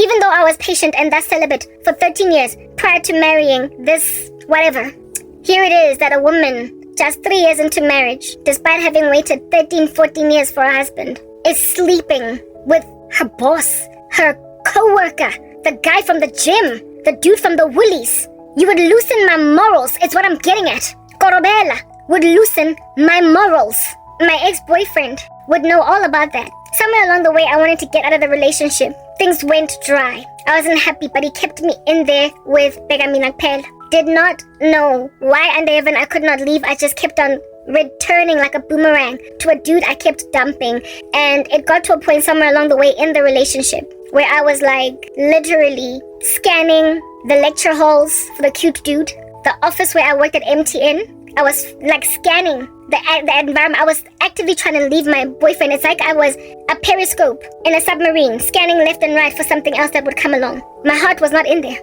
Even though I was patient and thus celibate for 13 years prior to marrying this whatever, here it is that a woman, just 3 years into marriage, despite having waited 13, 14 years for a husband, is sleeping with her boss, her co-worker, the guy from the gym, the dude from the Woolies. You would loosen my morals, it's what I'm getting at. Korobela would loosen my morals. My ex-boyfriend would know all about that. Somewhere along the way, I wanted to get out of the relationship. Things went dry. I wasn't happy, but he kept me in there with Begamina Pel. Did not know why under heaven I could not leave. I just kept on returning like a boomerang to a dude I kept dumping. And it got to a point somewhere along the way in the relationship where I was like literally scanning the lecture halls for the cute dude. The office where I worked at MTN, I was like scanning the environment. I was actively trying to leave my boyfriend. It's like I was a periscope in a submarine, scanning left and right for something else that would come along. My heart was not in there.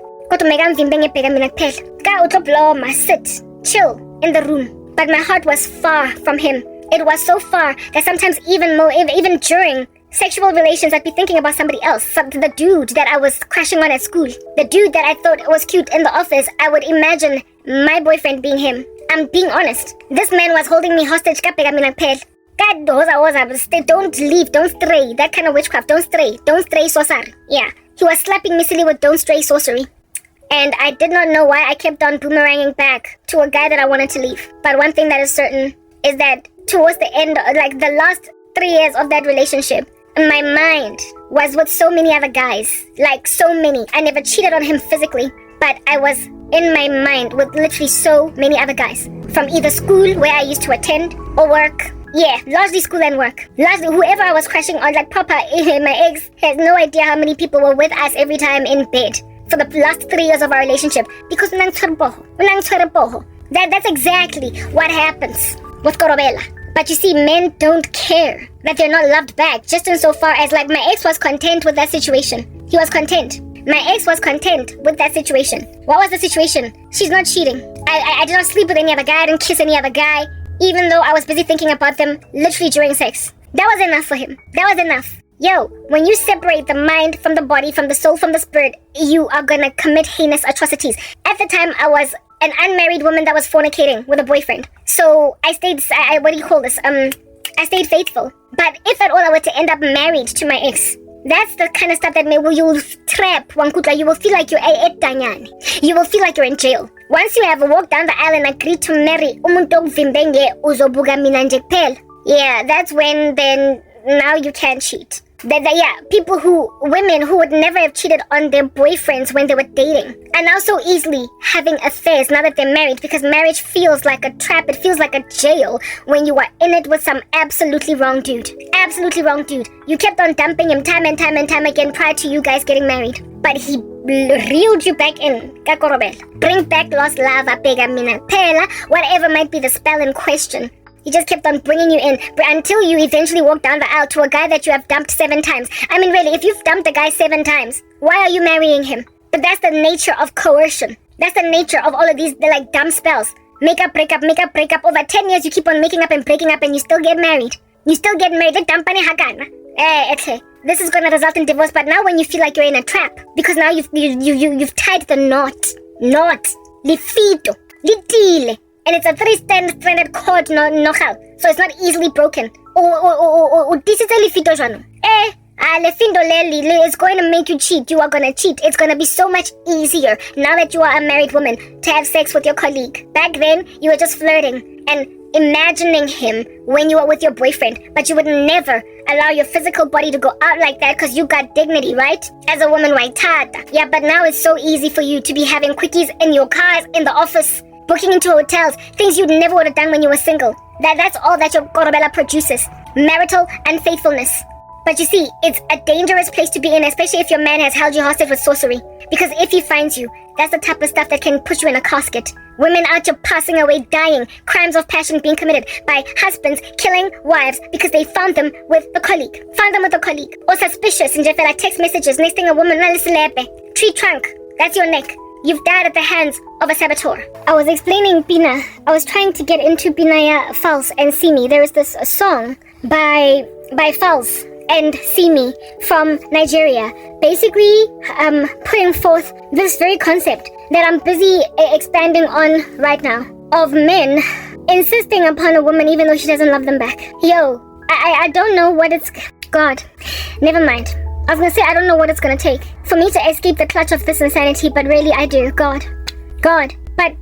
Sit, chill in the room. But my heart was far from him. It was so far that sometimes even during sexual relations, I'd be thinking about somebody else. The dude that I was crashing on at school. The dude that I thought was cute in the office. I would imagine my boyfriend being him. I'm being honest. This man was holding me hostage. God, don't leave, don't stray. That kind of witchcraft. Don't stray, sorcery. Yeah, he was slapping me silly with don't stray sorcery. And I did not know why I kept on boomeranging back to a guy that I wanted to leave. But one thing that is certain is that towards the end, like the last 3 years of that relationship, my mind was with so many other guys. Like so many. I never cheated on him physically, but I was in my mind with literally so many other guys. From either school where I used to attend or work. Yeah, largely school and work. Largely whoever I was crashing on, like Papa, my ex has no idea how many people were with us every time in bed for the last 3 years of our relationship. Because that's exactly what happens with Korobela. But you see, men don't care that they're not loved back, just insofar as like my ex was content with that situation. He was content. My ex was content with that situation. What was the situation? She's not cheating. I did not sleep with any other guy. I didn't kiss any other guy, even though I was busy thinking about them literally during sex. That was enough for him. That was enough. Yo, when you separate the mind from the body, from the soul, from the spirit, you are gonna commit heinous atrocities. At the time, I was an unmarried woman that was fornicating with a boyfriend. So I stayed, I stayed faithful. But if at all I were to end up married to my ex, that's the kind of stuff that you will trap Wankutla. You will feel like you're you will feel like you're in jail. Once you have walked down the aisle and agreed to marry yeah, that's when then now you can cheat. Women who would never have cheated on their boyfriends when they were dating are now so easily having affairs now that they're married, because marriage feels like a trap. It feels like a jail when you are in it with some absolutely wrong dude. Absolutely wrong dude. You kept on dumping him time and time and time again prior to you guys getting married. But he reeled you back in. Bring back lost love, whatever might be the spell in question. He just kept on bringing you in until you eventually walk down the aisle to a guy that you have dumped 7 times. I mean, really, if you've dumped a guy 7 times, why are you marrying him? But that's the nature of coercion. That's the nature of all of these, like, dumb spells. Make up, break up, make up, break up. Over 10 years, you keep on making up and breaking up, and you still get married. You still get married. This is gonna result in divorce, but now when you feel like you're in a trap, because now you've tied the knot. Lifito. Litile. And it's a 3-stranded cord, no, so it's not easily broken. This is a lifito jano. It's going to make you cheat. You are going to cheat. It's going to be so much easier now that you are a married woman to have sex with your colleague. Back then, you were just flirting and imagining him when you were with your boyfriend, but you would never allow your physical body to go out like that because you got dignity, right? As a woman, right? Yeah, but now it's so easy for you to be having quickies in your cars, in the office, booking into hotels, things you never would have done when you were single. That's all that your Korobela produces. Marital unfaithfulness. But you see, it's a dangerous place to be in, especially if your man has held you hostage with sorcery. Because if he finds you, that's the type of stuff that can put you in a casket. Women out here passing away, dying, crimes of passion being committed by husbands killing wives because they found them with a colleague. Or suspicious in like text messages, next thing a woman, tree trunk, that's your neck. You've died at the hands of a saboteur. I was explaining Bina. I was trying to get into Binaya False and See Me. There is this song by False and Simi from Nigeria, basically putting forth this very concept that I'm busy expanding on right now, of men insisting upon a woman even though she doesn't love them back. Yo, I don't know what it's... God, never mind. I was gonna say I don't know what it's gonna take for me to escape the clutch of this insanity, but really I do. God. But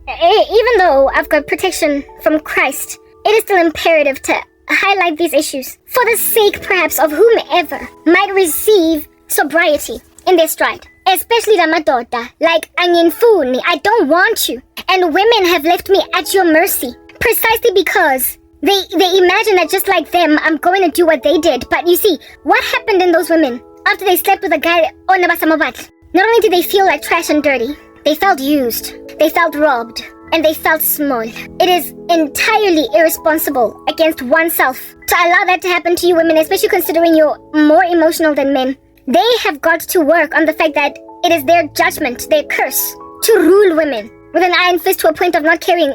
even though I've got protection from Christ, it is still imperative to highlight these issues for the sake perhaps of whomever might receive sobriety in their stride, especially Ramadoda, like Anyenfuni. I don't want you, and women have left me at your mercy precisely because they imagine that just like them, I'm going to do what they did. But you see, what happened in those women after they slept with a guy on Nabasamabat? Not only did they feel like trash and dirty, they felt used, they felt robbed, and they felt small. It is entirely irresponsible against oneself to allow that to happen to you women, especially considering you're more emotional than men. They have got to work on the fact that it is their judgment, their curse, to rule women with an iron fist to a point of not caring.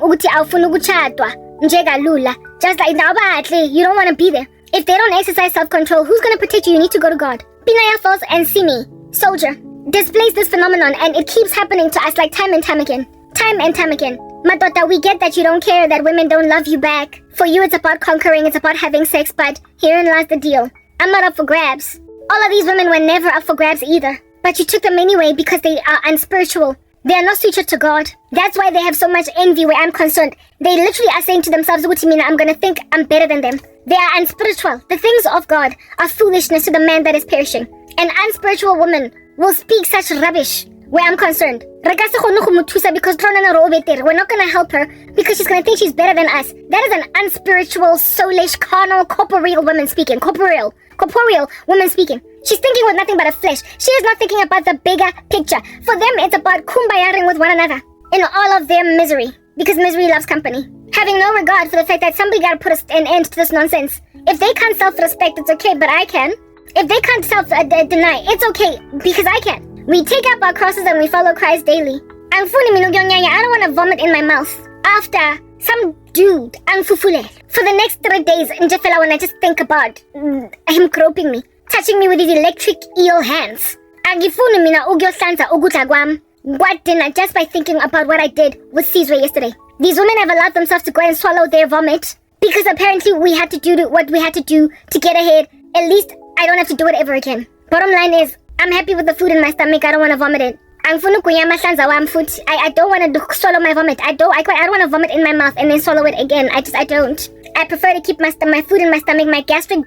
Just like you don't want to be there. If they don't exercise self-control, who's going to protect you? You need to go to God. Pinaya Falls and Simi, soldier, displays this phenomenon, and it keeps happening to us like time and time again. Madota, we get that you don't care, that women don't love you back. For you, it's about conquering, it's about having sex, but herein lies the deal. I'm not up for grabs. All of these women were never up for grabs either. But you took them anyway because they are unspiritual. They are not suited to God. That's why they have so much envy where I'm concerned. They literally are saying to themselves, Utimina, I'm going to think I'm better than them. They are unspiritual. The things of God are foolishness to the man that is perishing. An unspiritual woman will speak such rubbish where I'm concerned. Because we're not going to help her because she's going to think she's better than us. That is an unspiritual, soulish, carnal, corporeal woman speaking. Corporeal woman speaking. She's thinking with nothing but a flesh. She is not thinking about the bigger picture. For them, it's about kumbayaring with one another in all of their misery, because misery loves company. Having no regard for the fact that somebody got to put an end to this nonsense. If they can't self-respect, it's okay, but I can. If they can't self-deny, it's okay, because I can. We take up our crosses and we follow Christ daily. I don't want to vomit in my mouth after some dude, for the next 3 days, when I just think about him groping me, touching me with his electric eel hands. What dinner just by thinking about what I did with Caesar yesterday. These women have allowed themselves to go and swallow their vomit because apparently we had to do what we had to do to get ahead. At least I don't have to do it ever again. Bottom line is, I'm happy with the food in my stomach. I don't want to vomit it. I don't want to swallow my vomit. I don't want to vomit in my mouth and then swallow it again. I don't. I prefer to keep my food in my stomach, my gastric,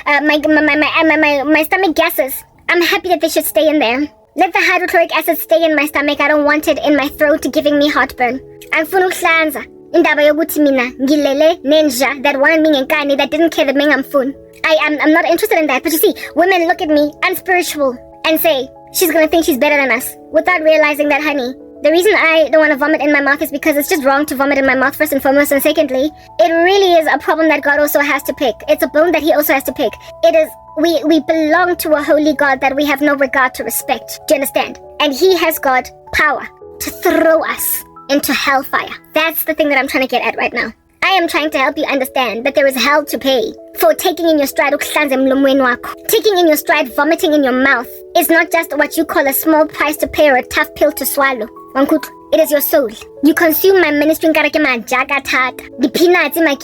my stomach gases. I'm happy that they should stay in there. Let the hydrochloric acid stay in my stomach. I don't want it in my throat giving me heartburn. Angifuna ukuhlanza. Indaba yokuthi mina ngilele ninja that wanted me ngenkani that didn't care that me ngamfuni. I'm not interested in that. But you see, women look at me unspiritual and say she's gonna think she's better than us without realizing that, honey, the reason I don't want to vomit in my mouth is because it's just wrong to vomit in my mouth first and foremost, and secondly, it really is a problem that God also has to pick. It's a bone that he also has to pick. It is, we belong to a holy God that we have no regard to respect. Do you understand? And he has got power to throw us into hellfire. That's the thing that I'm trying to get at right now. I am trying to help you understand that there is hell to pay for taking in your stride, taking in your stride, vomiting in your mouth is not just what you call a small price to pay or a tough pill to swallow. It is your soul. You consume my ministry, the peanuts in my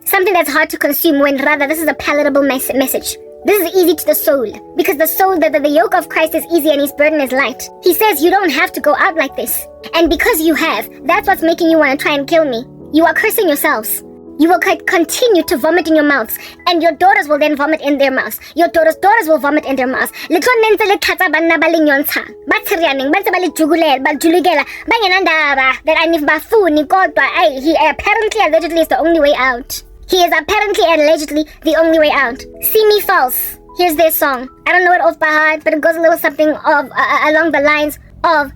something that's hard to consume when rather this is a palatable message. This is easy to the soul, because the soul, the yoke of Christ is easy and his burden is light. He says you don't have to go out like this. And because you have, that's what's making you want to try and kill me. You are cursing yourselves. You will continue to vomit in your mouths, and your daughters will then vomit in their mouths. Your daughters' will vomit in their mouths. That he apparently allegedly is the only way out. He is apparently allegedly the only way out. See me false. Here's their song. I don't know it off by heart, but it goes a little something of along the lines of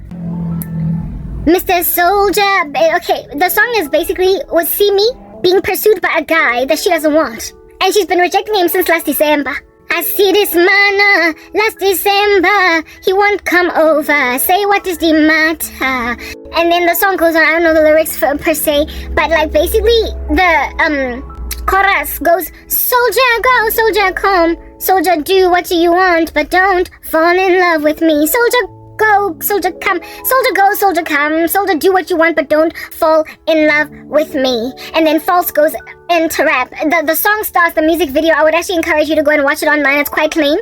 Mr. Soldier. Okay, the song is basically was Simi being pursued by a guy that she doesn't want, and she's been rejecting him since last December. I see this man last December, he won't come over, say what is the matter? And then the song goes on. I don't know the lyrics per se, but like basically the chorus goes, soldier go, soldier come, soldier do what you want, but don't fall in love with me. Soldier go, soldier come, soldier go, soldier come, soldier do what you want, but don't fall in love with me. And then false goes into rap. The song starts, the music video, I would actually encourage you to go and watch it online. It's quite clean.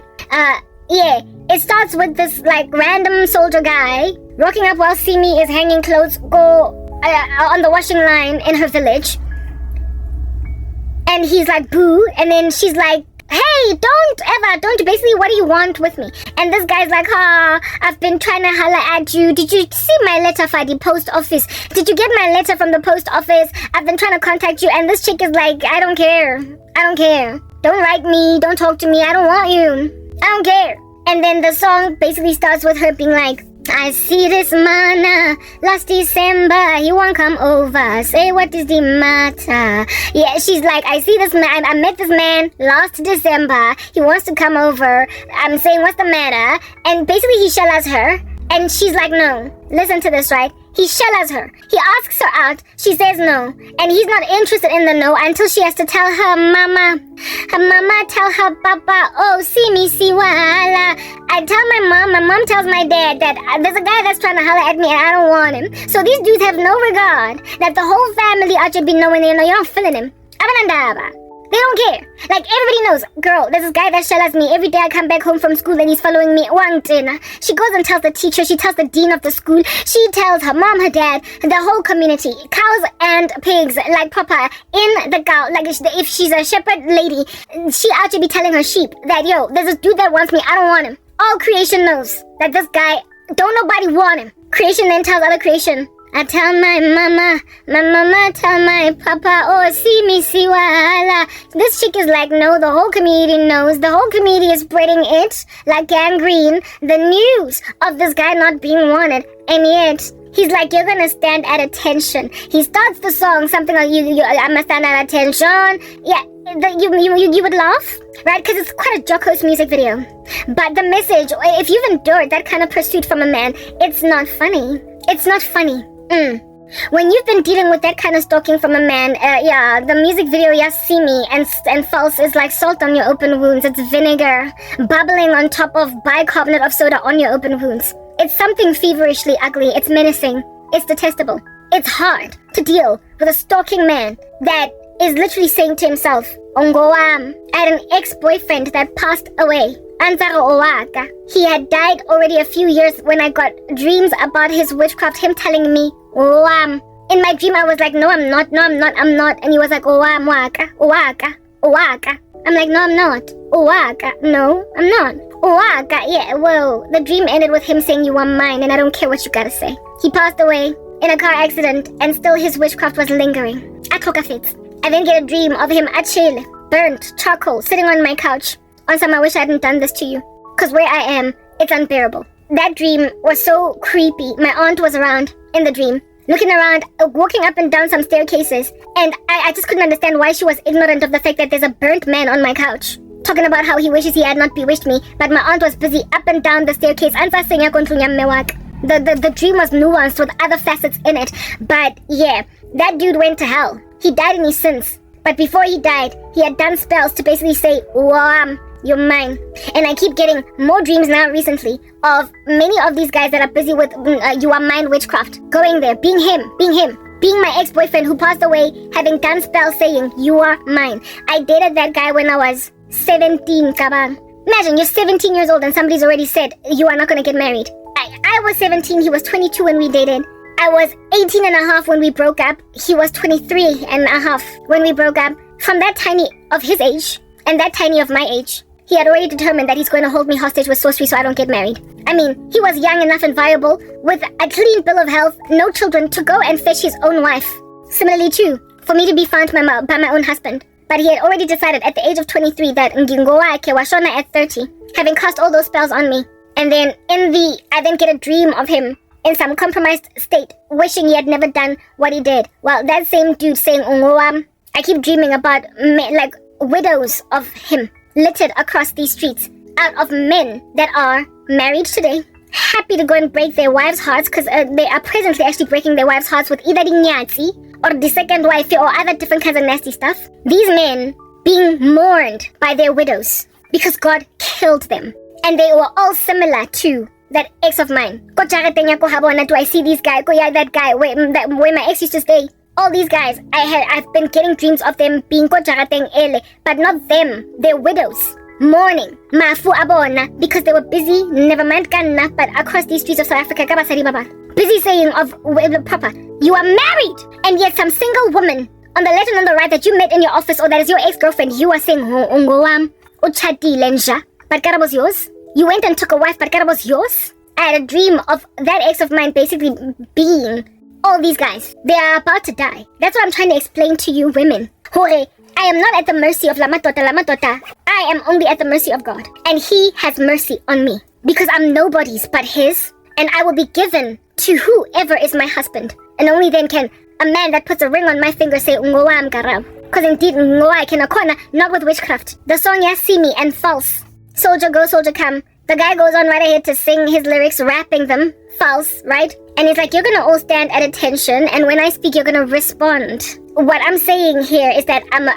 Yeah, it starts with this like random soldier guy rocking up while Simi is hanging clothes on the washing line in her village. And he's like, boo. And then she's like, hey, don't, basically, what do you want with me? And this guy's like, I've been trying to holler at you. Did you see my letter from the post office? Did you get my letter from the post office? I've been trying to contact you. And this chick is like, I don't care. Don't write me. Don't talk to me. I don't want you. I don't care. And then the song basically starts with her being like, I see this man last December, he won't come over, say what is the matter? Yeah, she's like, I see this man, I met this man last December, he wants to come over, I'm saying what's the matter? And basically he shells her, and she's like, no, listen to this, right? He shells her. He asks her out. She says no. And he's not interested in the no until she has to tell her mama. Her mama tell her papa, oh, see me, see wala. I tell my mom tells my dad that there's a guy that's trying to holler at me and I don't want him. So these dudes have no regard that the whole family ought to be knowing they know you're not feeling him. They don't care. Like, everybody knows, girl, there's this guy that shells me. Every day I come back home from school and he's following me. She goes and tells the teacher. She tells the dean of the school. She tells her mom, her dad, the whole community. Cows and pigs, like Papa, in the cow. Like, if she's a shepherd lady, she ought to be telling her sheep that, yo, there's this dude that wants me. I don't want him. All creation knows that this guy, don't nobody want him. Creation then tells other creation, I tell my mama tell my papa, oh, see me, see wala. This chick is like, no, the whole community knows. The whole community is spreading it like gangrene, the news of this guy not being wanted. And yet, he's like, you're gonna stand at attention. He starts the song, something like, I must stand at attention. Yeah, you would laugh, right? Because it's quite a jocose music video. But the message, if you've endured that kind of pursuit from a man, it's not funny. It's not funny. When you've been dealing with that kind of stalking from a man, the music video, see me, and false is like salt on your open wounds. It's vinegar bubbling on top of bicarbonate of soda on your open wounds. It's something feverishly ugly. It's menacing. It's detestable. It's hard to deal with a stalking man that is literally saying to himself, Ongowam, I had an ex-boyfriend that passed away. He had died already a few years when I got dreams about his witchcraft, him telling me, in my dream I was like, no, I'm not. And he was like, waka. I'm like, no, I'm not. No, I'm not. Yeah, well, the dream ended with him saying, you are mine, and I don't care what you gotta say. He passed away in a car accident, and still his witchcraft was lingering. I then get a dream of him achele, burnt charcoal, sitting on my couch. On some, I wish I hadn't done this to you. Because where I am, it's unbearable. That dream was so creepy. My aunt was around in the dream, looking around, walking up and down some staircases. And I just couldn't understand why she was ignorant of the fact that there's a burnt man on my couch, talking about how he wishes he had not bewitched me. But my aunt was busy up and down the staircase. The dream was nuanced with other facets in it. But yeah, that dude went to hell. He died in his sins. But before he died, he had done spells to basically say, you're mine. And I keep getting more dreams now recently of many of these guys that are busy with you are mine witchcraft. Going there, being him. Being my ex-boyfriend who passed away, having done spells saying, you are mine. I dated that guy when I was 17, kabang. Imagine, you're 17 years old and somebody's already said, you are not going to get married. I was 17, he was 22 when we dated. I was 18 and a half when we broke up. He was 23 and a half when we broke up. From that tiny of his age and that tiny of my age, he had already determined that he's going to hold me hostage with sorcery so I don't get married. I mean, he was young enough and viable, with a clean bill of health, no children, to go and fetch his own wife. Similarly too, for me to be found by my own husband. But he had already decided at the age of 23 that Ngingowa ke washona at 30, having cast all those spells on me. And then I then get a dream of him in some compromised state, wishing he had never done what he did. Well, that same dude saying Ungowam, I keep dreaming about like widows of him littered across these streets out of men that are married today, happy to go and break their wives' hearts because they are presently actually breaking their wives' hearts with either inyatsi or the second wife, or other different kinds of nasty stuff. These men being mourned by their widows because God killed them. And they were all similar to that ex of mine. Do I see these guys? That guy where my ex used to stay. All these guys, I've been getting dreams of them being but not them, their widows. Mourning, mafu abona, because they were busy, never mind kanna, but across these streets of South Africa, busy saying of proper, you are married, and yet some single woman on the left and on the right that you met in your office or that is your ex-girlfriend, you are saying, but Karabo's yours. You went and took a wife, but Karabo's yours. I had a dream of that ex of mine basically being all these guys. They are about to die. That's what I'm trying to explain to you women. Hore, I am not at the mercy of Lamatota. I am only at the mercy of God. And He has mercy on me. Because I'm nobody's but His. And I will be given to whoever is my husband. And only then can a man that puts a ring on my finger say, Ungowam Karabo. Because indeed, Ngoa can akona, not with witchcraft. The song Yes See Me and False. Soldier go, soldier come. The guy goes on right ahead to sing his lyrics, rapping them. False, right? And it's like, you're gonna all stand at attention, and when I speak, you're gonna respond. What I'm saying here is that I'm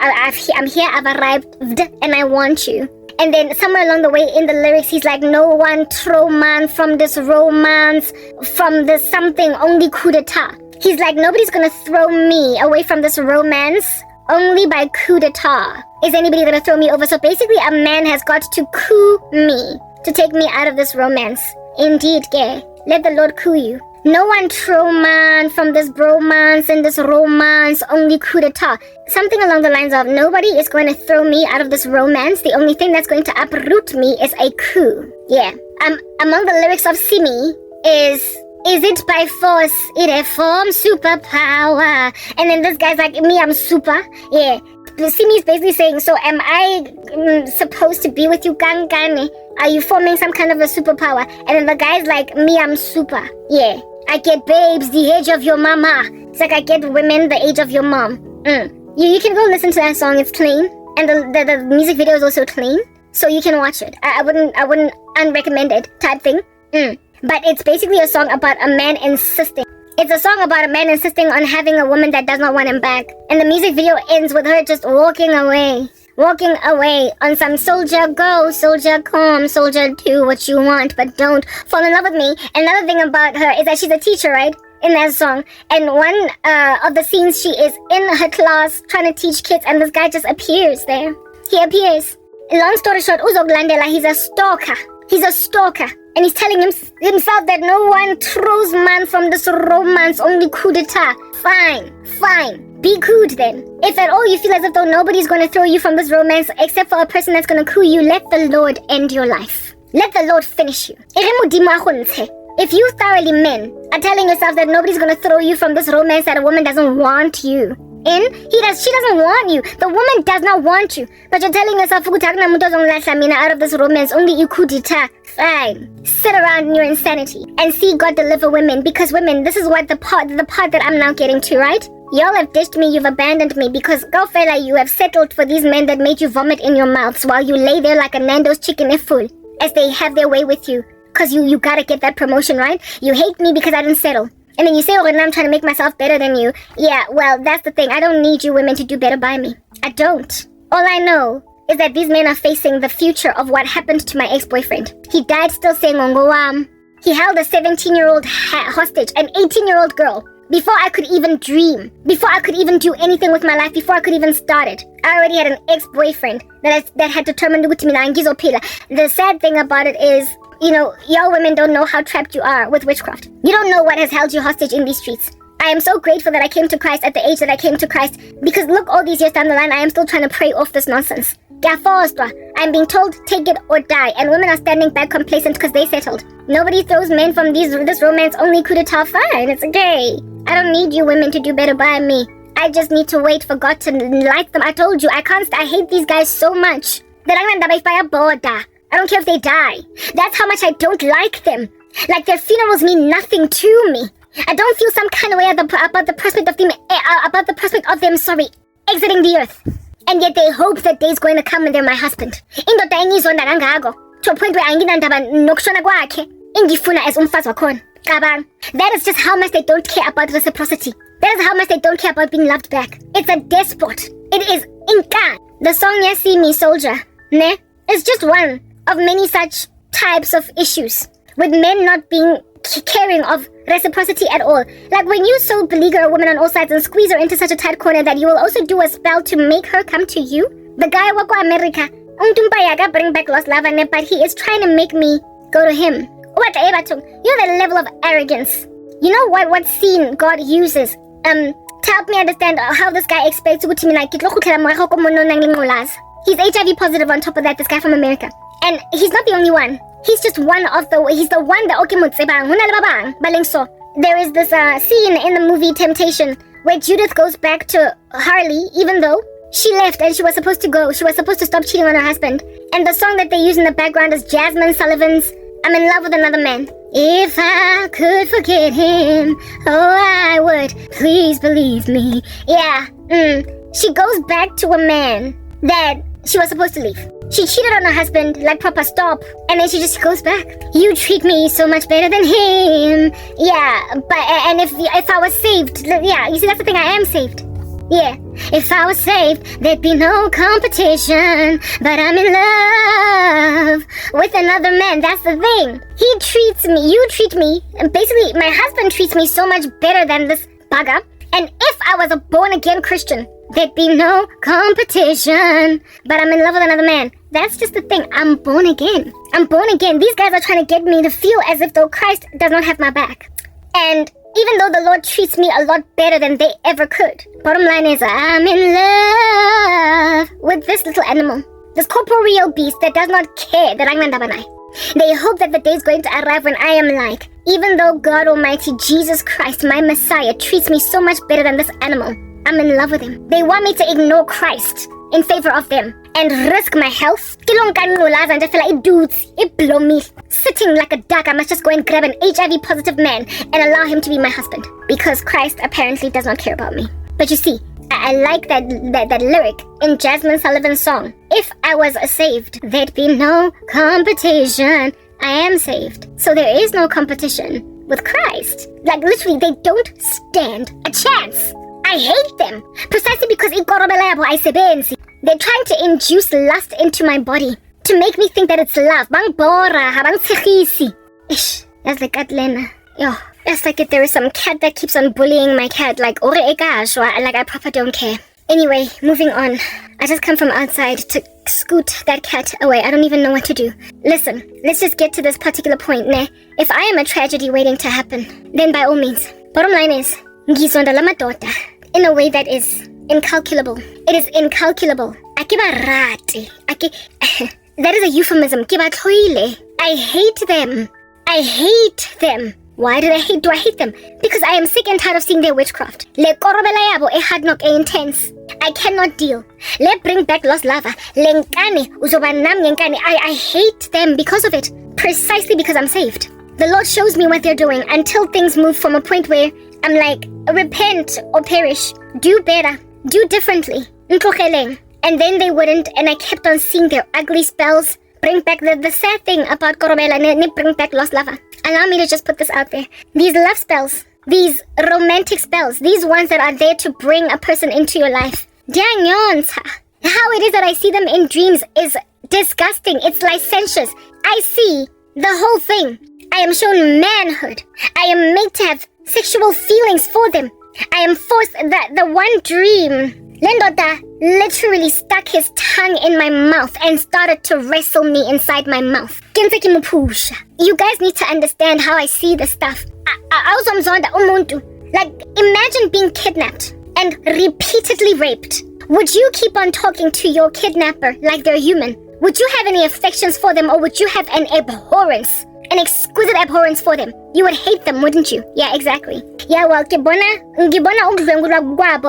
here, I've arrived, and I want you. And then somewhere along the way in the lyrics, he's like, no one throw man from this romance, from this something, only coup d'etat. He's like, nobody's gonna throw me away from this romance, only by coup d'etat. Is anybody gonna throw me over? So basically, a man has got to coup me to take me out of this romance. Indeed, gay. Let the Lord coup you. No one throw man from this bromance and this romance, only coup d'etat. Something along the lines of, nobody is going to throw me out of this romance. The only thing that's going to uproot me is a coup. Yeah. Among the lyrics of Simi is it by force? It a form superpower. And then this guy's like, me, I'm super. Yeah. Simi is basically saying, so am I supposed to be with you, Gangane? Are you forming some kind of a superpower? And then the guy's like, me, I'm super. Yeah. I get babes the age of your mama. It's like I get women the age of your mom. You can go listen to that song. It's clean. And the music video is also clean. So you can watch it. I wouldn't unrecommend it type thing. But it's basically a song about a man insisting. It's a song about a man insisting on having a woman that does not want him back. And the music video ends with her just walking away. Walking away on some soldier go, soldier come, soldier do what you want, but don't fall in love with me. Another thing about her is that she's a teacher, right? In that song. And one of the scenes, she is in her class trying to teach kids, and this guy just appears there. He appears. Long story short, Uzoglandela, he's a stalker. He's a stalker. And he's telling himself that no one throws man from this romance, only coup d'etat. Fine. Be cooed then. If at all you feel as if though nobody's going to throw you from this romance except for a person that's going to coup you, let the Lord end your life. Let the Lord finish you. If you thoroughly men are telling yourself that nobody's going to throw you from this romance that a woman doesn't want you in, she doesn't want you. The woman does not want you. But you're telling yourself, out of this romance, only you coup d'etat. Fine. Sit around in your insanity and see God deliver women. Because women, this is what the part that I'm now getting to, right? Y'all have ditched me, you've abandoned me because, go fella, you have settled for these men that made you vomit in your mouths while you lay there like a Nando's chicken if full, as they have their way with you. Because you gotta get that promotion, right? You hate me because I didn't settle. And then you say, oh, and I'm trying to make myself better than you. Yeah, well, that's the thing. I don't need you women to do better by me. I don't. All I know is that these men are facing the future of what happened to my ex-boyfriend. He died still saying, Ongowam. He held a 17-year-old hostage, an 18-year-old girl. Before I could even dream, before I could even do anything with my life, before I could even start it, I already had an ex-boyfriend that had determined to me. The sad thing about it is, y'all women don't know how trapped you are with witchcraft. You don't know what has held you hostage in these streets. I am so grateful that I came to Christ at the age that I came to Christ, because look, all these years down the line, I am still trying to pray off this nonsense. I'm being told, take it or die, and women are standing back complacent because they settled. Nobody throws men from this romance, only coup d'etat. Fine, it's okay. I don't need you women to do better by me. I just need to wait for God to light them. I told you, I hate these guys so much that I'm gonna die by a border. I don't care if they die. That's how much I don't like them. Like, their funerals mean nothing to me. I don't feel some kind of way about the prospect of them, exiting the earth. And yet they hope that day's going to come when they're my husband. Indoda engizonda kangako. To a point where anginandaba nokushona kwakhe. Ingifuna as umfazi wakhona. That is just how much they don't care about reciprocity. That is how much they don't care about being loved back. It's a despot. It is Inca. The song "Ya See Me Soldier" ne, is just one of many such types of issues with men not being caring of reciprocity at all. Like when you so beleaguer a woman on all sides and squeeze her into such a tight corner that you will also do a spell to make her come to you. The guy wako America, bring back lost love, but he is trying to make me go to him. What you know the level of arrogance. You know what scene God uses to help me understand how this guy expects to me like he's HIV positive on top of that, this guy from America. And he's not the only one. He's just one of he's the one that there is this scene in the movie Temptation where Judith goes back to Harley even though she left and she was supposed to go. She was supposed to stop cheating on her husband. And the song that they use in the background is Jasmine Sullivan's I'm in love with another man. If I could forget him, oh I would, please believe me. Yeah, she goes back to a man that she was supposed to leave. She cheated on her husband, like proper stop, and then she just goes back. You treat me so much better than him. Yeah, but and if I was saved, yeah, you see that's the thing, I am saved. Yeah, if I was saved, there'd be no competition. But I'm in love with another man. That's the thing. He treats me, you treat me, and basically my husband treats me so much better than this bugger. And if I was a born-again Christian, there'd be no competition. But I'm in love with another man. That's just the thing. I'm born again. I'm born again. These guys are trying to get me to feel as if though Christ does not have my back. And even though the Lord treats me a lot better than they ever could, bottom line is I'm in love with this little animal. This corporeal beast that does not care that I'm Nandabanai. They hope that the day is going to arrive when I am like, even though God Almighty, Jesus Christ, my Messiah, treats me so much better than this animal, I'm in love with him. They want me to ignore Christ in favor of them and risk my health. Sitting like a duck, I must just go and grab an HIV positive man and allow him to be my husband. Because Christ apparently does not care about me. But you see, I like that lyric in Jasmine Sullivan's song. If I was saved, there'd be no competition. I am saved. So there is no competition with Christ. Like literally, they don't stand a chance. I hate them. Precisely because they're trying to induce lust into my body to make me think that it's love. That's like Atlena. Yo. It's like if there is some cat that keeps on bullying my cat, like I proper don't care. Anyway, moving on. I just come from outside to scoot that cat away. I don't even know what to do. Listen, let's just get to this particular point, ne? If I am a tragedy waiting to happen, then by all means. Bottom line is, ngizonda la madoda in a way that is incalculable. It is incalculable. That is a euphemism. I hate them. I hate them. Why do I hate them? Because I am sick and tired of seeing their witchcraft. Le korobela yabo e hard knock e intense. I cannot deal. Le bring back lost lava. Lenkani uzoba nam ngenkani. I hate them because of it. Precisely because I'm saved. The Lord shows me what they're doing until things move from a point where I'm like, repent or perish. Do better. Do differently. And then they wouldn't, and I kept on seeing their ugly spells. Bring back the sad thing about Korobela, bring back lost lava. Allow me to just put this out there. These love spells, these romantic spells, these ones that are there to bring a person into your life. How it is that I see them in dreams is disgusting. It's licentious. I see the whole thing. I am shown manhood. I am made to have sexual feelings for them. I am forced that the one dream. Lendota literally stuck his tongue in my mouth and started to wrestle me inside my mouth. You guys need to understand how I see this stuff. Like, imagine being kidnapped and repeatedly raped. Would you keep on talking to your kidnapper like they're human? Would you have any affections for them, or would you have an abhorrence? An exquisite abhorrence for them? You would hate them, wouldn't you? Yeah, exactly. Yeah, well, ngibona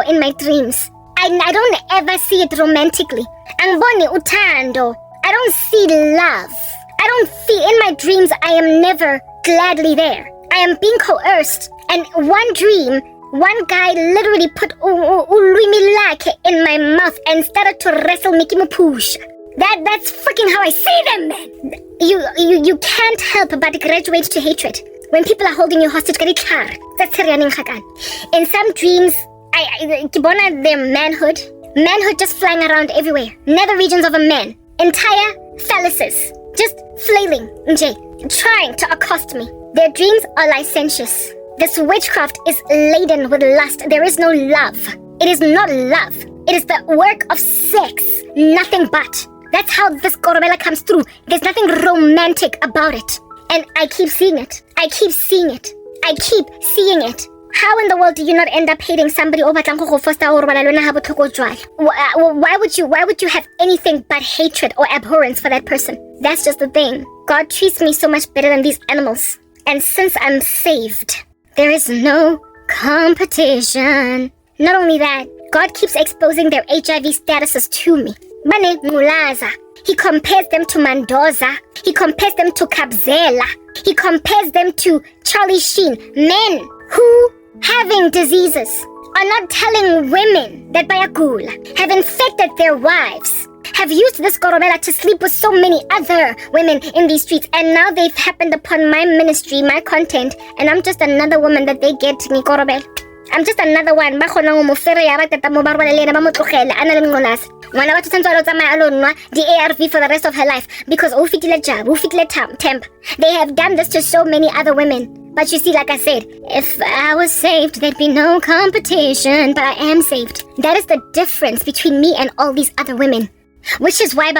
in my dreams. I don't ever see it romantically. Angiboni uthando. I don't see love. I don't feel, in my dreams, I am never gladly there. I am being coerced. And one dream, one guy literally put ulwimi lakhe in my mouth and started to wrestle me kimupusha. That's freaking how I see them, man. You can't help but graduate to hatred. when people are holding you hostage, in some dreams, their manhood just flying around everywhere. Nether regions of a man, entire phalluses, just flailing, trying to accost me. Their dreams are licentious. This witchcraft is laden with lust. There is no love. It is not love. It is the work of sex, nothing but. That's how this Korobela comes through. There's nothing romantic about it. And I keep seeing it. I keep seeing it. I keep seeing it. How in the world do you not end up hating somebody? Why would you have anything but hatred or abhorrence for that person? That's just the thing. God treats me so much better than these animals. And since I'm saved, there is no competition. Not only that, God keeps exposing their HIV statuses to me. Bane ngulaza. He compares them to Mendoza. He compares them to Kabzela. He compares them to Charlie Sheen. Men who, having diseases, are not telling women that bayagula, have infected their wives, have used this Korobela to sleep with so many other women in these streets, and now they've happened upon my ministry, my content, and I'm just another woman that they get ni Korobela. I'm just another one. The ARV for the rest of her life because temp. They have done this to so many other women. But you see, like I said, if I was saved, there'd be no competition. But I am saved. That is the difference between me and all these other women. Which is why I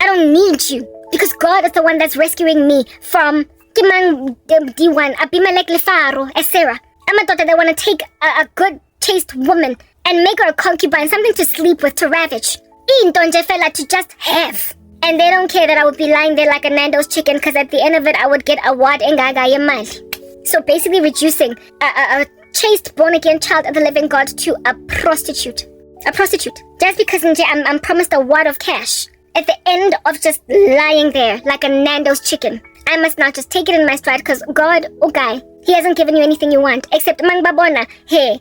don't need you. Because God is the one that's rescuing me from D1, Abimelech Lefaro, as Sarah. I'm a daughter that want to take a good, chaste woman and make her a concubine, something to sleep with, to ravage. Fella to just have. And they don't care that I would be lying there like a Nando's chicken, because at the end of it, I would get a wad and gaga yamali. So basically reducing a chaste, born-again child of the living God to a prostitute. A prostitute. Just because I'm promised a wad of cash. At the end of just lying there like a Nando's chicken, I must now just take it in my stride, because God, okay, He hasn't given you anything you want, except mangbabona, hey,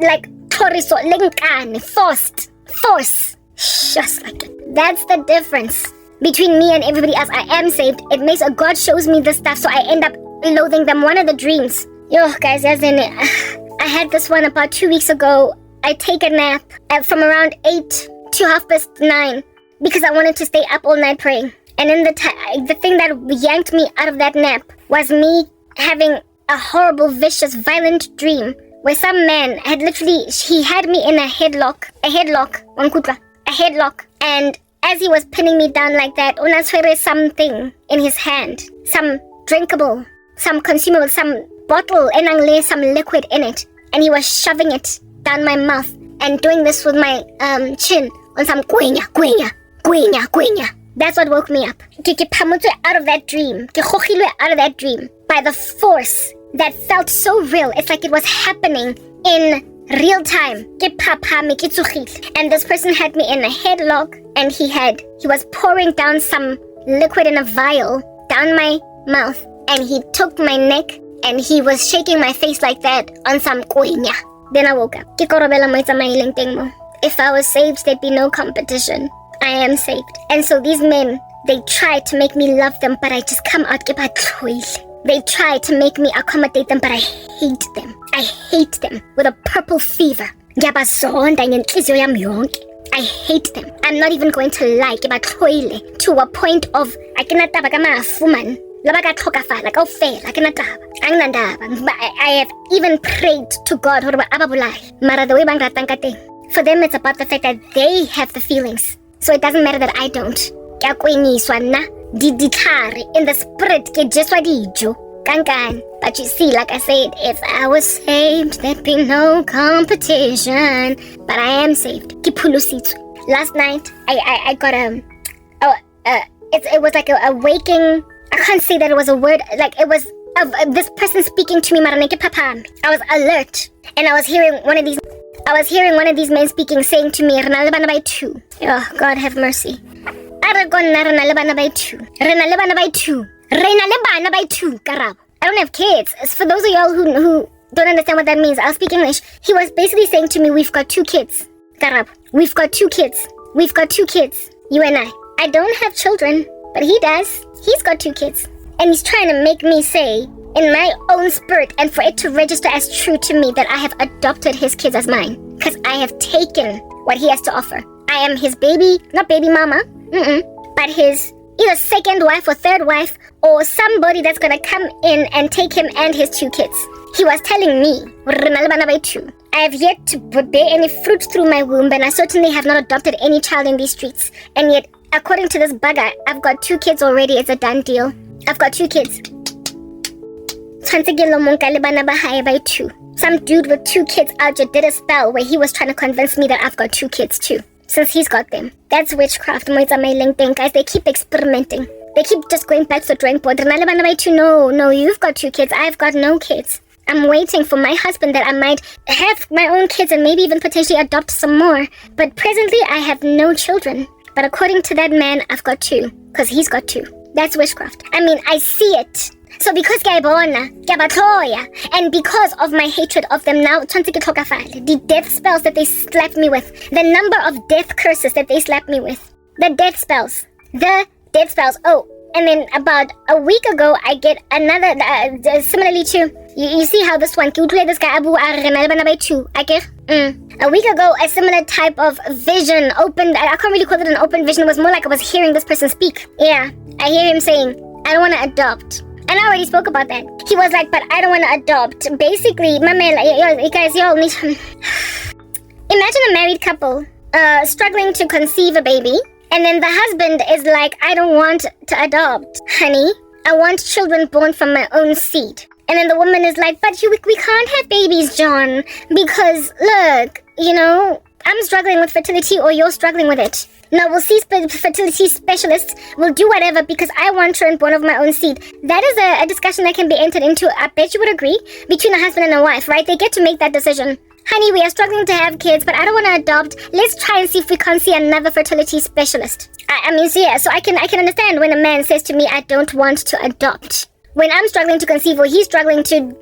like toriso, linkane, force, just like it. That's the difference between me and everybody else. I am saved. It makes God shows me this stuff, so I end up loathing them. One of the dreams. Yo, guys, as in, I had this one about 2 weeks ago. I take a nap from around 8 to 9:30 because I wanted to stay up all night praying. And in the thing that yanked me out of that nap was me having a horrible, vicious, violent dream where some man had he had me in a headlock, and as he was pinning me down like that, unaswere something in his hand, some drinkable, some consumable, some bottle, enangle, some liquid in it, and he was shoving it down my mouth and doing this with my chin on some guenya. That's what woke me up. Out of that dream by the force that felt so real. It's like it was happening in real time. And this person had me in a headlock, and he was pouring down some liquid in a vial down my mouth, and he took my neck and he was shaking my face like that on some kuinya. Then I woke up. If I was saved, there'd be no competition. I am saved. And so these men, they try to make me love them, but I just come out. They try to make me accommodate them, but I hate them. I hate them with a purple fever. I hate them. I'm not even going to lie. To a point of I have even prayed to God. For them, it's about the fact that they have the feelings. So it doesn't matter that I don't. In the spirit, but you see, like I said, if I was saved, there'd be no competition. But I am saved. Last night, I got it was like a waking. I can't say that it was a word. Like it was of this person speaking to me. I was alert, and I was hearing one of these men speaking, saying to me, oh, God have mercy. Karabo. I don't have kids. For those of y'all who don't understand what that means, I'll speak English. He was basically saying to me, we've got 2 kids. Karabo. We've got 2 kids. You and I. I don't have children, but he does. He's got 2 kids. And he's trying to make me say, in my own spirit, and for it to register as true to me, that I have adopted his kids as mine. Because I have taken what he has to offer. I am his baby, not baby mama, but his either second wife or third wife, or somebody that's gonna come in and take him and his 2 kids. He was telling me, I have yet to bear any fruit through my womb, and I certainly have not adopted any child in these streets. And yet, according to this bugger, I've got 2 kids already. It's a done deal. I've got 2 kids. Some dude with 2 kids out here did a spell where he was trying to convince me that I've got 2 kids too, since he's got them. That's witchcraft, guys. They keep experimenting. They keep just going back to the drawing board. No, you've got 2 kids. I've got no kids. I'm waiting for my husband that I might have my own kids and maybe even potentially adopt some more. But presently, I have no children. But according to that man, I've got 2, because he's got 2. That's witchcraft. I mean, I see it. So because and because of my hatred of them now, the death spells that they slapped me with, the number of death curses that they slapped me with, the death spells. Oh, and then about a week ago, I get another, similarly to, you see how this one, a week ago, a similar type of vision opened. I can't really call it an open vision. It was more like I was hearing this person speak. Yeah, I hear him saying, I don't want to adopt. And I already spoke about that. He was like, but I don't want to adopt. Basically, my man, you guys, y'all need to... Imagine a married couple struggling to conceive a baby. And then the husband is like, I don't want to adopt. Honey, I want children born from my own seed. And then the woman is like, but we can't have babies, John. Because, look, I'm struggling with fertility or you're struggling with it. No, we'll see fertility specialists. We'll do whatever because I want children born of my own seed. That is a discussion that can be entered into, I bet you would agree, between a husband and a wife, right? They get to make that decision. Honey, we are struggling to have kids, but I don't want to adopt. Let's try and see if we can't see another fertility specialist. So I can understand when a man says to me, I don't want to adopt. When I'm struggling to conceive or he's struggling to,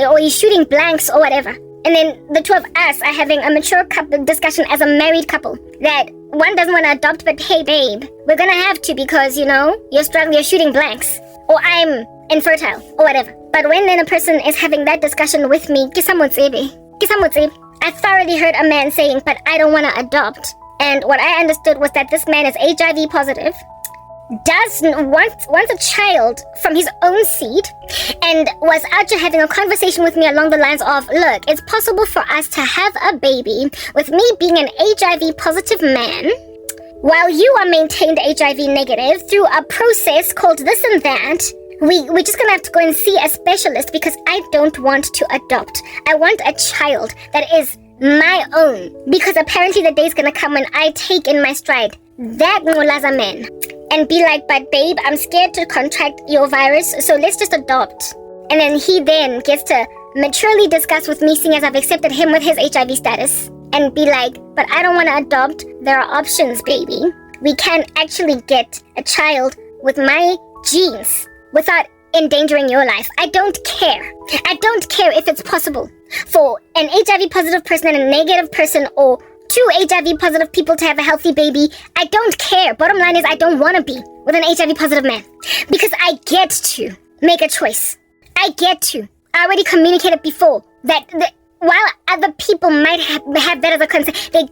or he's shooting blanks or whatever. And then the 2 of us are having a mature couple discussion as a married couple that one doesn't want to adopt, but hey, babe, we're going to have to because, you're struggling, you're shooting blanks, or I'm infertile, or whatever. But when then a person is having that discussion with me, I thoroughly heard a man saying, but I don't want to adopt. And what I understood was that this man is HIV positive, wants a child from his own seed, and was out here having a conversation with me along the lines of, look, it's possible for us to have a baby with me being an HIV positive man while you are maintained HIV negative through a process called this and that. We're just gonna have to go and see a specialist because I don't want to adopt. I want a child that is my own, because apparently the day's gonna come when I take in my stride that Ngolaza man and be like, but babe, I'm scared to contract your virus, so let's just adopt. And then he then gets to maturely discuss with me, seeing as I've accepted him with his HIV status, and be like, but I don't want to adopt. There are options, baby. We can actually get a child with my genes without endangering your life. I don't care. I don't care if it's possible for an HIV positive person and a negative person, or 2 HIV positive people to have a healthy baby. I don't care. Bottom line is I don't want to be with an HIV positive man because I get to make a choice. I get to. I already communicated before that while other people might have that as a concern, they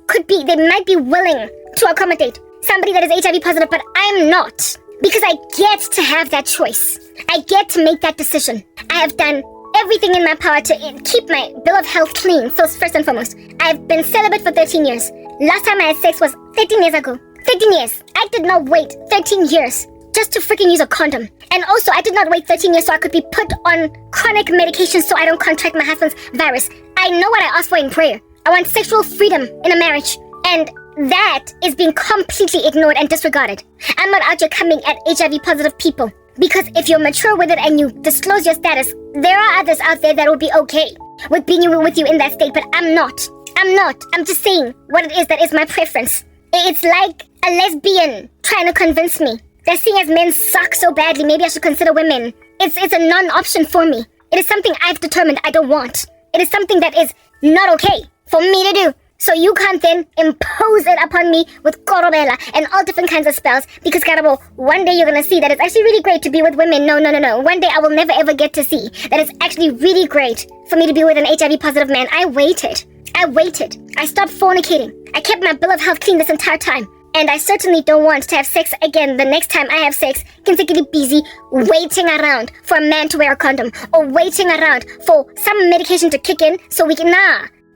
might be willing to accommodate somebody that is HIV positive, but I'm not, because I get to have that choice. I get to make that decision. I have done everything in my power to keep my bill of health clean, first and foremost. I've been celibate for 13 years. Last time I had sex was 13 years ago. 13 years. I did not wait 13 years just to freaking use a condom. And also, I did not wait 13 years so I could be put on chronic medication so I don't contract my husband's virus. I know what I asked for in prayer. I want sexual freedom in a marriage. And that is being completely ignored and disregarded. I'm not out here coming at HIV positive people, because if you're mature with it and you disclose your status, there are others out there that will be okay with being with you in that state, but I'm not. I'm just saying what it is that is my preference. It's like a lesbian trying to convince me that seeing as men suck so badly, maybe I should consider women. It's a non-option for me. It is something I've determined I don't want. It is something that is not okay for me to do. So you can't then impose it upon me with korobela and all different kinds of spells, because Karabo, one day you're gonna see that it's actually really great to be with women. No. One day I will never ever get to see that it's actually really great for me to be with an HIV positive man. I waited. I stopped fornicating. I kept my bill of health clean this entire time. And I certainly don't want to have sex again the next time I have sex, consecutively busy waiting around for a man to wear a condom, or waiting around for some medication to kick in so we can,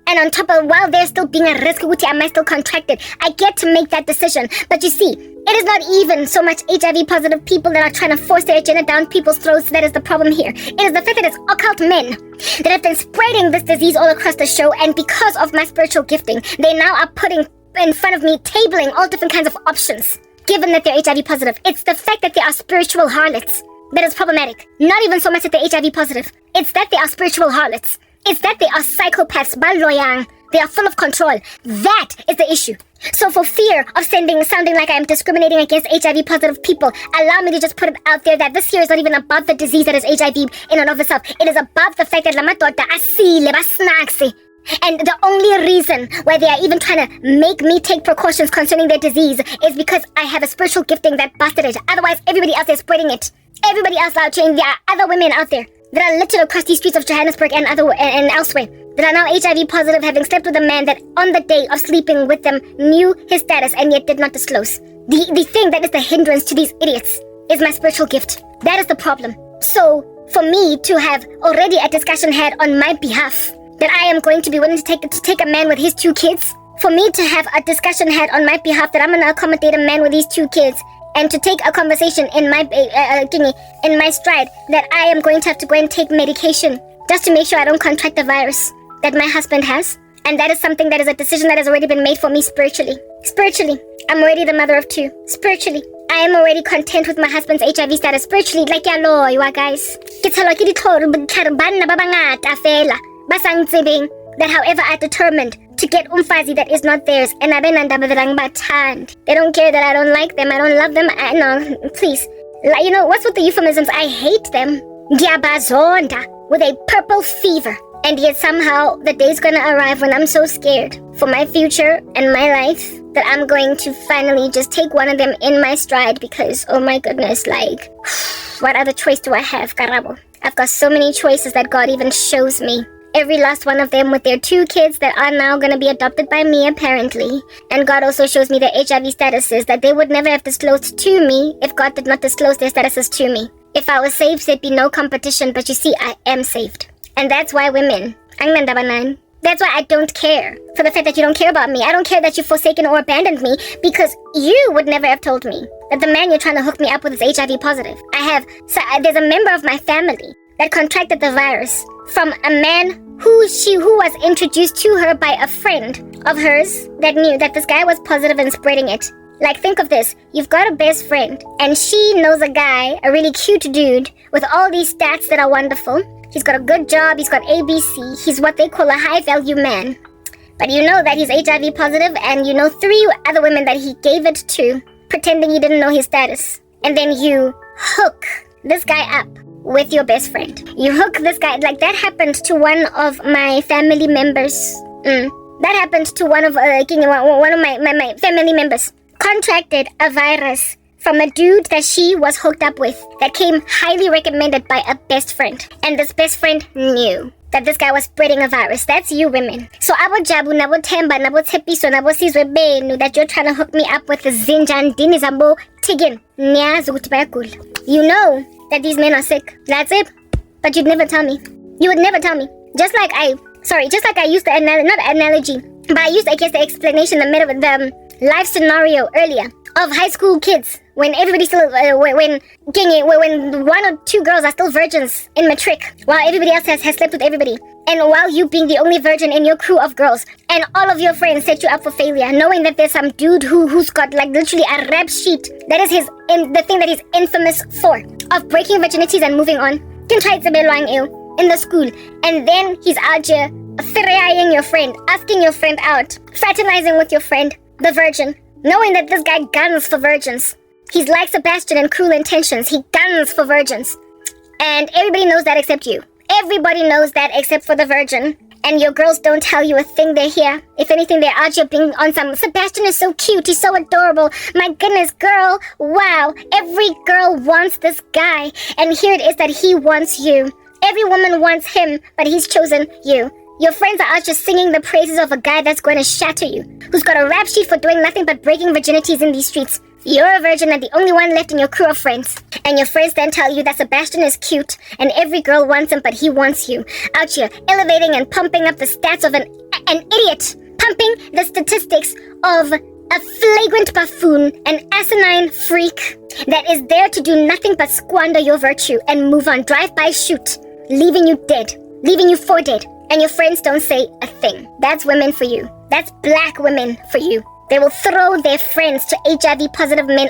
And on top of, while there's still being a risk, am I still contracted? I get to make that decision. But you see, it is not even so much HIV positive people that are trying to force their agenda down people's throats that is the problem here. It is the fact that it's occult men that have been spreading this disease all across the show, and because of my spiritual gifting, they now are putting in front of me, tabling all different kinds of options, given that they're HIV positive. It's the fact that they are spiritual harlots that is problematic. Not even so much that they're HIV positive. It's that they are spiritual harlots. It's that they are psychopaths, baloyang. They are full of control. That is the issue. So for fear of sounding like I am discriminating against HIV positive people, allow me to just put it out there that this here is not even about the disease that is HIV in and of itself. It is about the fact that lamadota asile basnaksi. And the only reason why they are even trying to make me take precautions concerning their disease is because I have a spiritual gifting that busted it. Otherwise, everybody else is spreading it. Everybody else out there, there are other women out there that are littered across these streets of Johannesburg and elsewhere that are now HIV positive, having slept with a man that on the day of sleeping with them knew his status and yet did not disclose. The thing that is the hindrance to these idiots is my spiritual gift. That is the problem. So, for me to have already a discussion had on my behalf that I am going to be willing to take a man with his 2 kids, for me to have a discussion had on my behalf that I'm going to accommodate a man with these 2 kids, and to take a conversation in my stride that I am going to have to go and take medication just to make sure I don't contract the virus that my husband has. And that is something that is a decision that has already been made for me spiritually. Spiritually, I'm already the mother of 2. Spiritually, I am already content with my husband's HIV status. Spiritually, like yalo, you guys. That however I determined to get umfazi that is not theirs, and they don't care that I don't like them, I don't love them, no, please. Like, what's with the euphemisms? I hate them. With a purple fever. And yet somehow the day's gonna arrive when I'm so scared for my future and my life that I'm going to finally just take one of them in my stride, because, oh my goodness, like, what other choice do I have, Karabo? I've got so many choices that God even shows me. Every last one of them with their 2 kids that are now going to be adopted by me, apparently. And God also shows me their HIV statuses that they would never have disclosed to me if God did not disclose their statuses to me. If I was saved, there'd be no competition, but you see, I am saved. And that's why women, that's why I don't care for the fact that you don't care about me. I don't care that you've forsaken or abandoned me, because you would never have told me that the man you're trying to hook me up with is HIV positive. There's a member of my family that contracted the virus from a man who was introduced to her by a friend of hers that knew that this guy was positive and spreading it. Like, think of this. You've got a best friend, and she knows a guy, a really cute dude, with all these stats that are wonderful. He's got a good job, he's got ABC, he's what they call a high-value man. But you know that he's HIV positive, and you know 3 other women that he gave it to, pretending you didn't know his status. And then you hook this guy up with your best friend. You hook this guy, like that happened to one of my family members. That happened to one of my family members. Contracted a virus from a dude that she was hooked up with that came highly recommended by a best friend. And this best friend knew that this guy was spreading a virus. That's you women. So abo jabu, nabo temba, nabo tepiso, nabo sizwe benu that you're trying to hook me up with the zinjan dini zambo tigin. You know that these men are sick. That's it. But you'd never tell me. You would never tell me. Just like I used the I used the explanation, the life scenario earlier of high school kids when everybody still, when 1 or 2 girls are still virgins in matric while everybody else has slept with everybody. And while you being the only virgin in your crew of girls, and all of your friends set you up for failure, knowing that there's some dude who's got like literally a rap sheet that is the thing that he's infamous for, of breaking virginities and moving on. Can try in the school, and then he's out here ferrying your friend, asking your friend out, fraternizing with your friend, the virgin, knowing that this guy guns for virgins. He's like Sebastian in Cruel Intentions. He guns for virgins. And everybody knows that except you. Everybody knows that except for the virgin. and your girls don't tell you a thing they're here. If anything, they're out here being on some, Sebastian is so cute, he's so adorable. My goodness, girl, wow. Every girl wants this guy, and here it is that he wants you. Every woman wants him, but he's chosen you. Your friends are out just singing the praises of a guy that's going to shatter you, who's got a rap sheet for doing nothing but breaking virginities in these streets. You're a virgin and the only one left in your crew of friends. And your friends then tell you that Sebastian is cute and every girl wants him, but he wants you. Out here, elevating and pumping up the stats of an idiot. Pumping the statistics of a flagrant buffoon, an asinine freak that is there to do nothing but squander your virtue and move on, drive-by shoot, leaving you dead, leaving you for dead. And your friends don't say a thing. That's women for you. That's black women for you. They will throw their friends to HIV-positive men.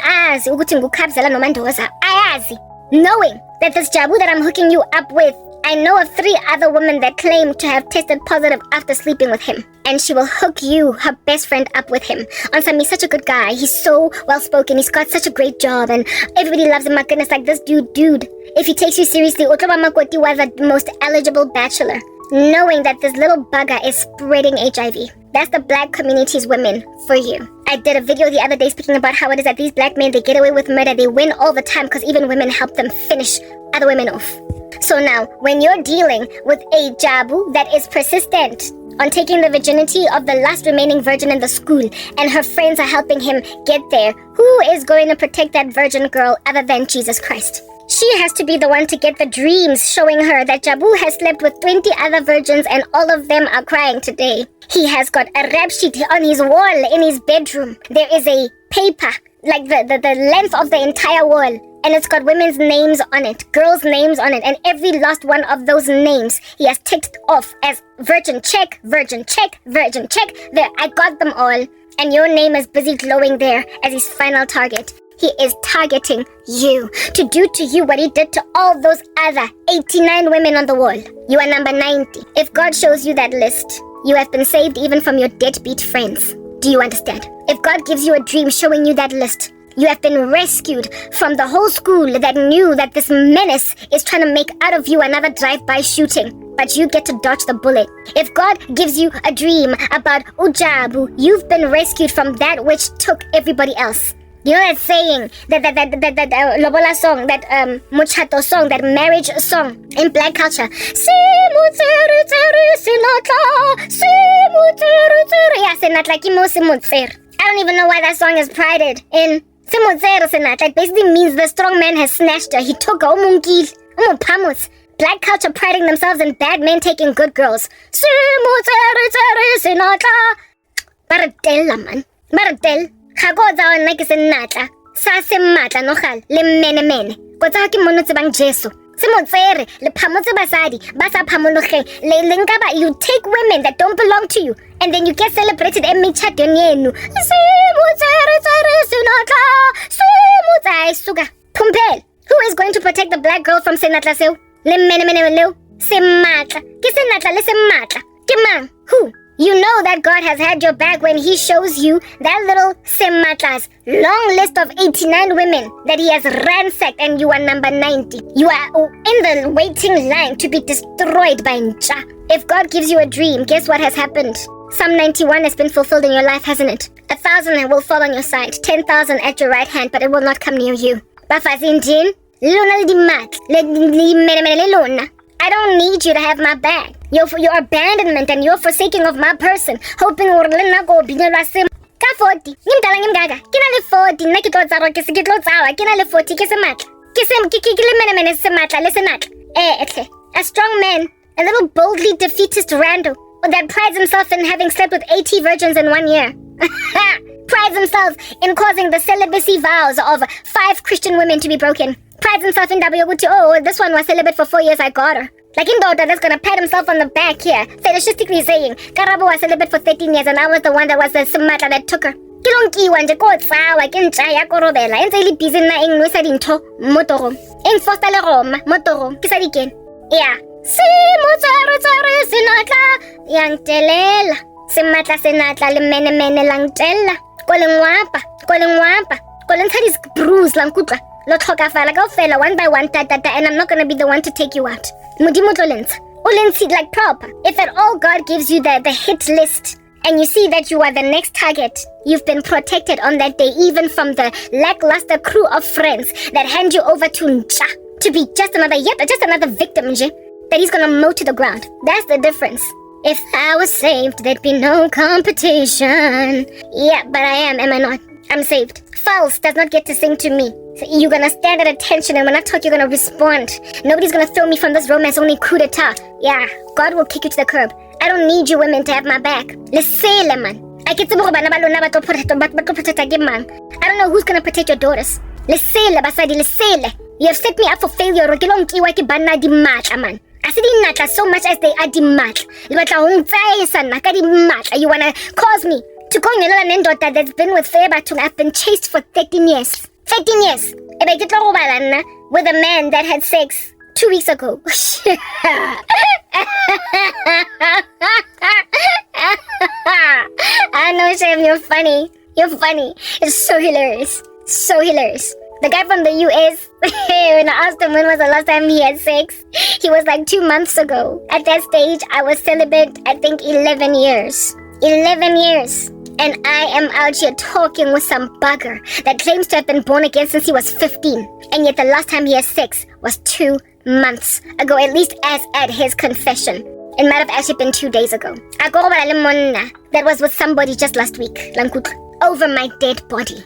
Knowing that this Jabu that I'm hooking you up with, I know of 3 other women that claim to have tested positive after sleeping with him. And she will hook you, her best friend, up with him. Ansam, he's such a good guy. He's so well-spoken. He's got such a great job. And everybody loves him. My goodness, like this dude. If he takes you seriously, Otoba Makoti was the most eligible bachelor. Knowing that this little bugger is spreading HIV. That's the black community's women for you. I did a video the other day speaking about how it is that these black men, they get away with murder. They win all the time because even women help them finish other women off. So now, when you're dealing with a Jabu that is persistent on taking the virginity of the last remaining virgin in the school, and her friends are helping him get there, who is going to protect that virgin girl other than Jesus Christ? She has to be the one to get the dreams showing her that Jabu has slept with 20 other virgins and all of them are crying today. He has got a rap sheet on his wall in his bedroom. There is a paper, like the length of the entire wall, and it's got women's names on it, girls' names on it, and every last one of those names he has ticked off as virgin check, virgin check, virgin check. There, I got them all, and your name is busy glowing there as his final target. He is targeting you to do to you what he did to all those other 89 women on the wall. You are number 90. If God shows you that list, you have been saved even from your deadbeat friends. Do you understand? If God gives you a dream showing you that list, you have been rescued from the whole school that knew that this menace is trying to make out of you another drive-by shooting. But you get to dodge the bullet. If God gives you a dream about Ujabu, you've been rescued from that which took everybody else. You know that saying, that Lobola song, that Muchato song, that marriage song in black culture. Yeah, I don't even know why that song is prided in like basically means the strong man has snatched her. He took her. Black culture priding themselves in bad men taking good girls. Maradella, man. Maradella. Khagoza wa nna ke se nnatla sa se mmatla no gale le mene go tsa ke monotse bang Jesu se motsere le phamotse basadi ba sa phamologeng le nka ba. You take women that don't belong to you and then you get celebrated e mechatong yenu se motsere se natla se motsai suga Pumpel. Who is going to protect the black girl from se natla seo le mene leo se mmatla ke se natla le se mmatla ke mang? Who? You know that God has had your back when he shows you that little Sematla's long list of 89 women that he has ransacked and you are number 90. You are in the waiting line to be destroyed by Ncha. If God gives you a dream, guess what has happened? Psalm 91 has been fulfilled in your life, hasn't it? 1,000 will fall on your side, 10,000 at your right hand, but it will not come near you. I don't need you to have my back. Your abandonment and your forsaking of my person, hoping urlena go binelwa sim. Ka 40, ngimdala ngimgaga. Kina le 40, nna ke tlo tsawa ke se ke tlo tsawa. Kina le 40 ke se matla. Ke le mene se matla le se natla. Etle. A strong man, a little boldly defeatist rando that prides himself in having slept with 80 virgins in 1 year. Prides himself in causing the celibacy vows of 5 Christian women to be broken. Prides himself in Dabuyoguti, oh, this one was celibate for 4 years, I got her. Like in daughter that's gonna pat himself on the back here, fetishistically saying, Karabo was celibate for 13 years and I was the one that was the smata that took her. Kilonkiwa nje ko tsawa ke ntja ya korobela entse ile busy na engwe sa dintho motoro. Eng fosta le Roma motoro ke sa dikene. Yeah. Se motsare senatla yang telela. Se matla senatla le mene lang tella. Ko lengwapa. Ko lentshadis bruise lang kutla. Lo tlhokafala ka fela one by one and I'm not going to be the one to take you out. Modimo tlo lentsha. Ulensi like proper. If at all God gives you the hit list and you see that you are the next target, you've been protected on that day even from the lackluster crew of friends that hand you over to Ncha to be just another victim that he's gonna mow to the ground. That's the difference. If I was saved, there'd be no competition. Yeah, but I am I not? I'm saved. False does not get to sing to me. So you're gonna stand at attention, and when I talk, you're gonna respond. Nobody's gonna throw me from this romance, only coup d'etat. Yeah, God will kick you to the curb. I don't need you women to have my back. Lesele, man. I don't know who's gonna protect your daughters. Lesele, basadi, lesele. You have set me up for failure. Man. I said not so much as they are dimatla. You wanna cause me to go in a daughter that's been with Fairbatung. I've been chased for 13 years. 13 years. With a man that had sex 2 weeks ago. I know, Shem, you're funny. You're funny. It's so hilarious. So hilarious. The guy from the US, when I asked him when was the last time he had sex, he was like 2 months ago. At that stage, I was celibate, I think 11 years. 11 years. And I am out here talking with some bugger that claims to have been born again since he was 15. And yet the last time he had sex was 2 months ago, at least as at his confession. It might have actually been 2 days ago. That was with somebody just last week, over my dead body.